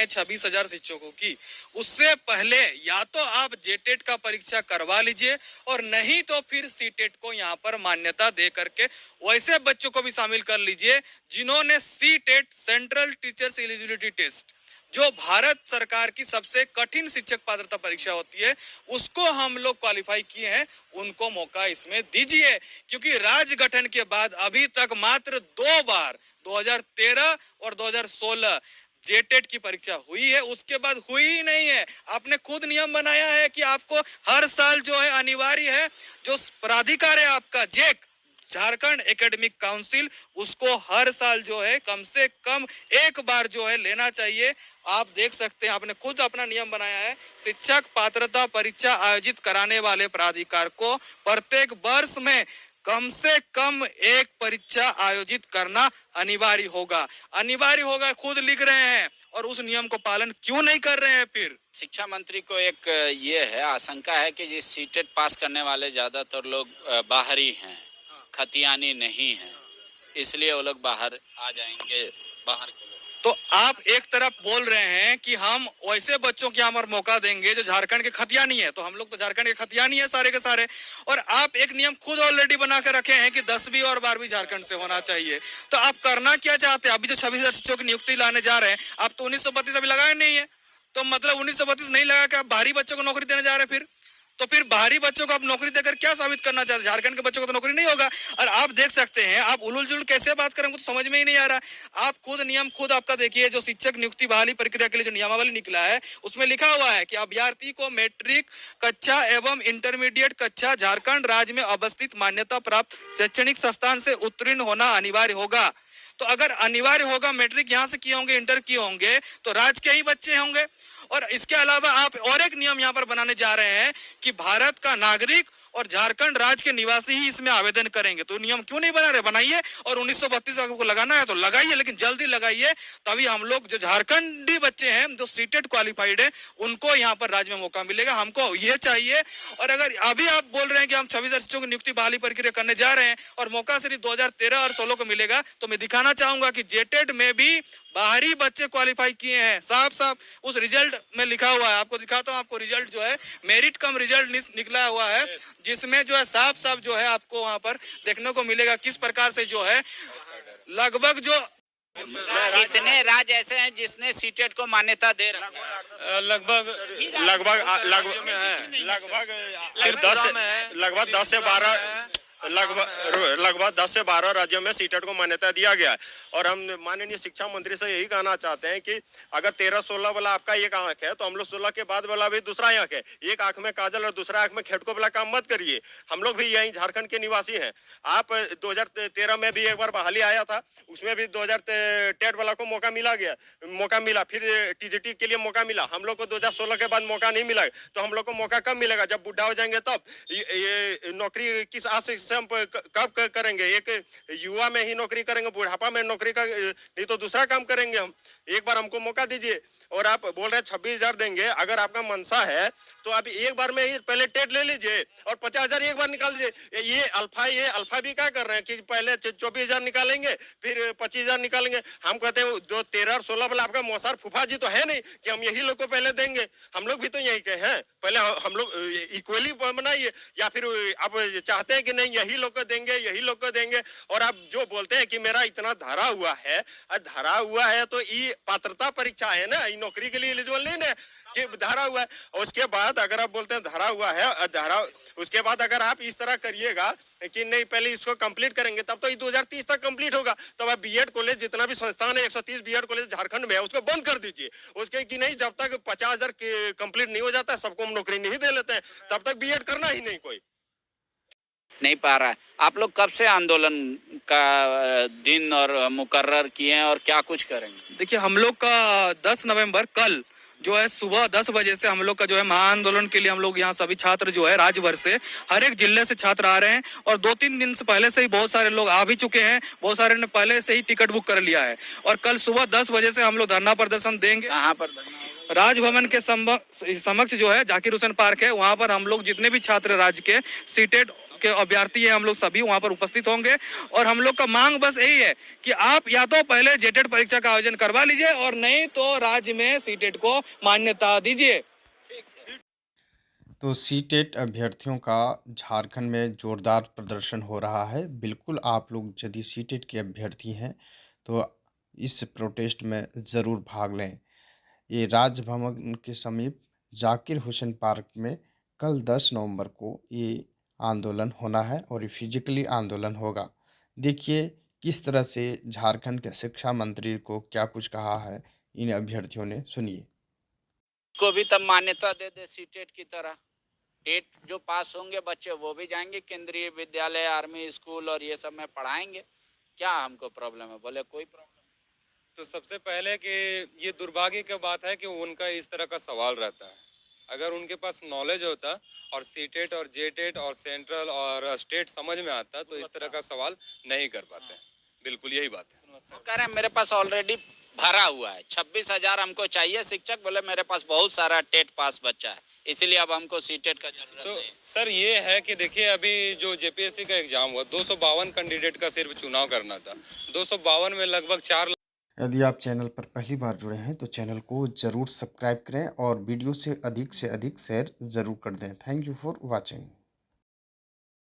26,000 शिक्षकों की, उससे पहले या तो आप जेटेट का परीक्षा करवा लीजिए और नहीं तो फिर सीटेट को यहाँ पर मान्यता दे करके वैसे बच्चों को भी शामिल कर लीजिए जिन्होंने CTET, central teachers eligibility test, जो भारत सरकार की सबसे कठिन शिक्षक पात्रता परीक्षा होती है, उसको हम लोग क्वालिफाई किए हैं, उनको मौका इसमें दीजिए। क्योंकि राज्य गठन के बाद अभी तक मात्र 2 बार 2013 और 2016 जेटेट की परीक्षा हुई है, उसके बाद हुई ही नहीं है। आपने खुद नियम बनाया है कि आपको हर साल जो है अनिवार्य है, जो प्राधिकार है आपका जेक, झारखंड एकेडमिक काउंसिल, उसको हर साल जो है कम से कम एक बार जो है लेना चाहिए। आप देख सकते हैं, आपने खुद अपना नियम बनाया है, शिक्षक पात्रता परीक्षा आयोजित कराने वाले प्राधिकार को प्रत्येक वर्ष में कम से कम एक परीक्षा आयोजित करना अनिवार्य होगा। खुद लिख रहे हैं और उस नियम को पालन क्यों नहीं कर रहे हैं? फिर शिक्षा मंत्री को एक ये है, आशंका है कि ये सीटेट पास करने वाले ज्यादातर लोग बाहरी हैं, खतियानी नहीं हैं, इसलिए वो लोग बाहर आ जाएंगे, बाहर के लोग। तो आप एक तरफ बोल रहे हैं कि हम वैसे बच्चों को यहाँ मौका देंगे जो झारखंड के खतियानी है, तो हम लोग तो झारखंड के खतियानी है सारे के सारे, और आप एक नियम खुद ऑलरेडी बना के रखे हैं कि 10वीं और 12वीं झारखंड से होना चाहिए। तो आप करना क्या चाहते हैं? अभी जो 26,000 शिक्षकों की नियुक्ति लाने जा रहे हैं, आप तो 1932 अभी लगाए नहीं है, तो मतलब 1932 नहीं लगा के आप बाहरी बच्चों को नौकरी देने जा रहे हैं। तो फिर बाहरी बच्चों को आप नौकरी देकर क्या साबित करना चाहते हैं? झारखंड के बच्चों को तो नौकरी नहीं होगा। और आप देख सकते हैं, आप उलझुल कैसे बात करेंगे तो समझ में ही नहीं आ रहा। आप खुद नियम खुद आपका देखिए, जो शिक्षक नियुक्ति बहाली प्रक्रिया के लिए जो नियमावली निकला है, उसमें लिखा हुआ है कि अभ्यर्थी को मैट्रिक कक्षा एवं इंटरमीडिएट कक्षा झारखंड राज्य में अवस्थित मान्यता प्राप्त शैक्षणिक संस्थान से उत्तीर्ण होना अनिवार्य होगा। तो अगर अनिवार्य होगा, मैट्रिक यहाँ से किए होंगे, इंटर किए होंगे, तो राज्य के ही बच्चे होंगे। और इसके अलावा आप और एक नियम यहाँ पर बनाने जा रहे हैं कि भारत का नागरिक और झारखंड राज्य के निवासी ही इसमें आवेदन करेंगे। तो नियम क्यों नहीं बना रहे? बनाइए, और 1932 को लगाना है तो लगाइए, लेकिन जल्दी लगाइए, तभी हम लोग जो झारखंडी बच्चे हैं जो सीटेट क्वालिफाइड है, उनको यहाँ पर राज्य में मौका मिलेगा। हमको ये चाहिए। और अगर अभी आप बोल रहे हैं कि हम 26,000 शिक्षकों की नियुक्ति बहाली प्रक्रिया करने जा रहे हैं और मौका सिर्फ 2013 और 16 को मिलेगा, तो मैं दिखाना चाहूंगा कि जेटेट में भी बाहरी बच्चे क्वालिफाई किए हैं। साफ साफ उस रिजल्ट में लिखा हुआ है, आपको दिखाता हूं। आपको रिजल्ट जो है मेरिट कम रिजल्ट निकला हुआ है, जिसमें जो है साफ साफ जो है आपको वहां पर देखने को मिलेगा किस प्रकार से जो है लगभग जो कितने राज्य ऐसे हैं जिसने सीटेट को मान्यता दे रखा है? लगभग 10 से 12 राज्यों में सीटेट को मान्यता दिया गया है। और हम माननीय शिक्षा मंत्री से यही कहना चाहते हैं कि अगर 13-16 वाला आपका एक आंख है, तो हम लोग 16 के बाद वाला भी दूसरा आंख है। एक आंख में काजल और दूसरा आंख में खेटको वाला काम मत करिए। हम लोग भी यही झारखंड के निवासी हैं। आप 2013 में भी एक बार बहाली आया था, उसमें भी 2000 टेट वाला को मौका मिला, फिर टीजीटी के लिए मौका मिला। हम लोग को 2016 के बाद मौका नहीं मिला, तो हम लोग को मौका कब मिलेगा? जब बुढ़ा हो जाएंगे तब। ये नौकरी किस आस से हम कब करेंगे? एक युवा में ही नौकरी करेंगे, बुढ़ापा में नौकरी का नहीं तो दूसरा काम करेंगे हम। एक बार हमको मौका दीजिए। और आप बोल रहे हैं 26,000 देंगे, अगर आपका मनसा है तो आप एक बार में ही पहले टेट ले लीजिए और 50,000 एक बार निकाल दीजिए। ये अल्फा भी क्या कर रहे हैं कि पहले 24,000 निकालेंगे, फिर 25,000 निकालेंगे। हम कहते हैं जो 13 और 16 वाला आपका मौसार फूफा जी तो है नहीं कि हम यही लोग को पहले देंगे। हम लोग भी तो यही के हैं, पहले हम लोग इक्वली बनाइए। या फिर आप चाहते हैं कि नहीं यही लोग को देंगे, और आप जो बोलते हैं कि मेरा इतना धरा हुआ है तो ये पात्रता परीक्षा है ना, नौकरी के लिए एलिजिबल नहीं ना कि धरा हुआ है। और उसके बाद अगर आप बोलते हैं धरा हुआ है, उसके बाद अगर आप इस तरह करिएगा कि नहीं पहले इसको कंप्लीट करेंगे, तब तो ये 2030 तक कंप्लीट होगा। तब आप बीएड कॉलेज जितना भी संस्थान है, 130 बीएड कॉलेज झारखंड में है, उसको बंद कर दीजिए। उसके कि नहीं, जब तक 50,000 कंप्लीट नहीं हो जाता सबको हम नौकरी नहीं दे लेते हैं, तब तक बीएड करना ही नहीं कोई नहीं पा रहा है। आप लोग कब से आंदोलन का दिन और मुकर्रर किए हैं और क्या कुछ करेंगे? देखिए, हम लोग का 10 नवंबर कल जो है सुबह 10 बजे से हम लोग का जो है महाआंदोलन के लिए हम लोग यहाँ सभी छात्र जो है राज्य भर से हर एक जिले से छात्र आ रहे हैं। और 2-3 दिन से पहले से ही बहुत सारे लोग आ भी चुके हैं, बहुत सारे ने पहले से ही टिकट बुक कर लिया है। और कल सुबह 10 बजे से हम लोग धरना प्रदर्शन देंगे। कहाँ पर धरना? राजभवन के समक्ष जो है जाकिर हुसैन पार्क है, वहां पर हम लोग जितने भी छात्र राज्य के सीटेट के अभ्यर्थी हैं, हम लोग सभी वहां पर उपस्थित होंगे। और हम लोग का मांग बस यही है कि आप या तो पहले जेटेट परीक्षा का आयोजन करवा लीजिए और नहीं तो राज्य में सीटेट को मान्यता दीजिए। तो सीटेट अभ्यर्थियों का झारखंड में जोरदार प्रदर्शन हो रहा है। बिल्कुल आप लोग यदि सीटेट के अभ्यर्थी हैं तो इस प्रोटेस्ट में ज़रूर भाग लें। ये राजभवन के समीप जाकिर हुसैन पार्क में कल 10 नवंबर को ये आंदोलन होना है और ये फिजिकली आंदोलन होगा। देखिए किस तरह से झारखंड के शिक्षा मंत्री को क्या कुछ कहा है इन अभ्यर्थियों ने, सुनिए। को भी तब मान्यता दे दे सीटेट की तरह। टेट जो पास होंगे बच्चे वो भी जाएंगे केंद्रीय विद्यालय, आर्मी स्कूल और ये सब में पढ़ाएंगे। क्या हमको प्रॉब्लम है? बोले कोई प्रॉब्लम। तो सबसे पहले कि ये दुर्भाग्य की बात है कि उनका इस तरह का सवाल रहता है। अगर उनके पास नॉलेज होता और सीटेट और जेटेट और सेंट्रल और स्टेट समझ में आता तो इस तरह का सवाल नहीं कर पाते। बिल्कुल यही बात है। वो कह रहे हैं मेरे पास ऑलरेडी भरा हुआ है, 26,000 हमको चाहिए शिक्षक। बोले मेरे पास बहुत सारा टेट पास बच्चा है, इसलिए अब हमको सीटेट का जरूरत तो नहीं है। सर ये है कि देखिए अभी जो जेपीएससी का एग्जाम हुआ 252 कैंडिडेट का सिर्फ चुनाव करना था। 252 में लगभग 4 यदि आप चैनल पर पहली बार जुड़े हैं तो चैनल को ज़रूर सब्सक्राइब करें और वीडियो से अधिक शेयर ज़रूर कर दें। Thank you for watching.